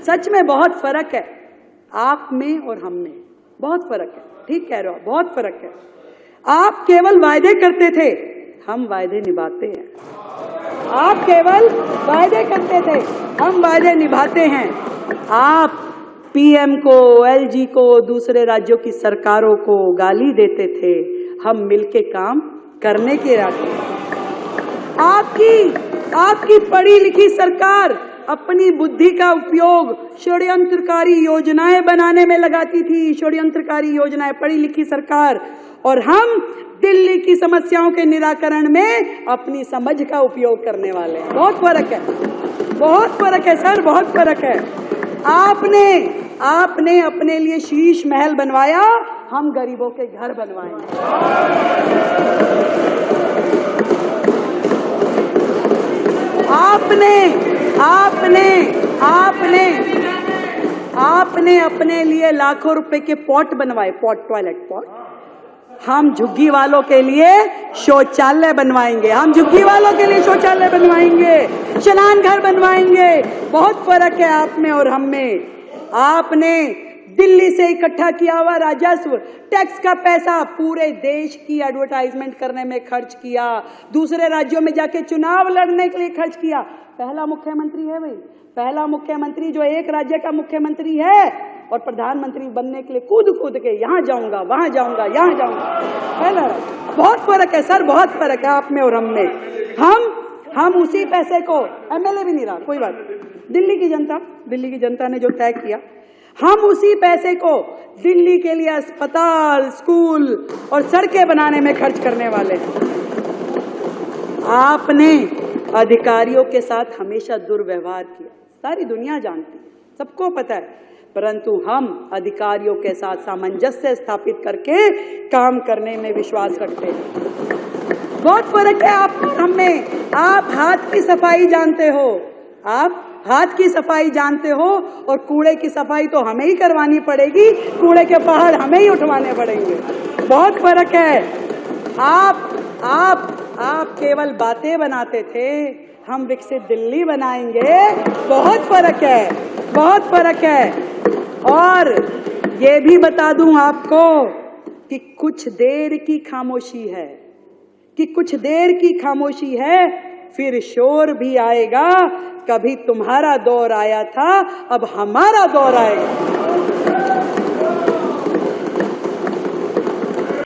सच में बहुत फर्क है आप में और हम में, बहुत फर्क है। ठीक कह रहे हो, बहुत फर्क है। आप केवल वायदे करते थे, हम वायदे निभाते हैं। आप केवल वायदे करते थे, हम वायदे निभाते हैं। आप पीएम को, एलजी को, दूसरे राज्यों की सरकारों को गाली देते थे, हम मिलके काम करने के इरादे। आपकी पढ़ी लिखी सरकार अपनी बुद्धि का उपयोग षड्यंत्रकारी योजनाएं बनाने में लगाती थी, षड्यंत्रकारी योजनाएं, पढ़ी लिखी सरकार। और हम दिल्ली की समस्याओं के निराकरण में अपनी समझ का उपयोग करने वाले हैं। बहुत फर्क है, बहुत फर्क है सर, बहुत फर्क है। आपने अपने लिए शीश महल बनवाया, हम गरीबों के घर बनवाएंगे। आपने अपने लिए लाखों रुपए के पॉट बनवाए, पॉट, टॉयलेट पॉट। हम झुग्गी वालों के लिए शौचालय बनवाएंगे, हम झुग्गी वालों के लिए शौचालय बनवाएंगे, स्नान घर बनवाएंगे। बहुत फर्क है आप में और हम में। आपने दिल्ली से इकट्ठा किया हुआ राजस्व, टैक्स का पैसा पूरे देश की एडवर्टाइजमेंट करने में खर्च किया, दूसरे राज्यों में जाके चुनाव लड़ने के लिए खर्च किया। पहला मुख्यमंत्री है भाई, पहला मुख्यमंत्री जो एक राज्य का मुख्यमंत्री है और प्रधानमंत्री बनने के लिए कूद के यहाँ जाऊंगा, वहां जाऊंगा, यहाँ जाऊंगा। पहला, बहुत फर्क है सर, बहुत फर्क है आप में और हम में। हम उसी पैसे को, एमएलए भी नहीं रहा, कोई बात नहीं, दिल्ली की जनता ने जो तय किया, हम उसी पैसे को दिल्ली के लिए अस्पताल, स्कूल और सड़कें बनाने में खर्च करने वाले हैं। आपने अधिकारियों के साथ हमेशा दुर्व्यवहार किया, सारी दुनिया जानती है, सबको पता है। परंतु हम अधिकारियों के साथ सामंजस्य स्थापित करके काम करने में विश्वास रखते हैं। बहुत फर्क है आप और हम में। आप हाथ की सफाई जानते हो, आप हाथ की सफाई जानते हो, और कूड़े की सफाई तो हमें ही करवानी पड़ेगी, कूड़े के पहाड़ हमें ही उठवाने पड़ेंगे। बहुत फर्क है। आप केवल बातें बनाते थे, हम विकसित दिल्ली बनाएंगे। बहुत फर्क है, बहुत फर्क है। और ये भी बता दूं आपको कि कुछ देर की खामोशी है, फिर शोर भी आएगा। कभी तुम्हारा दौर आया था, अब हमारा दौर आएगा।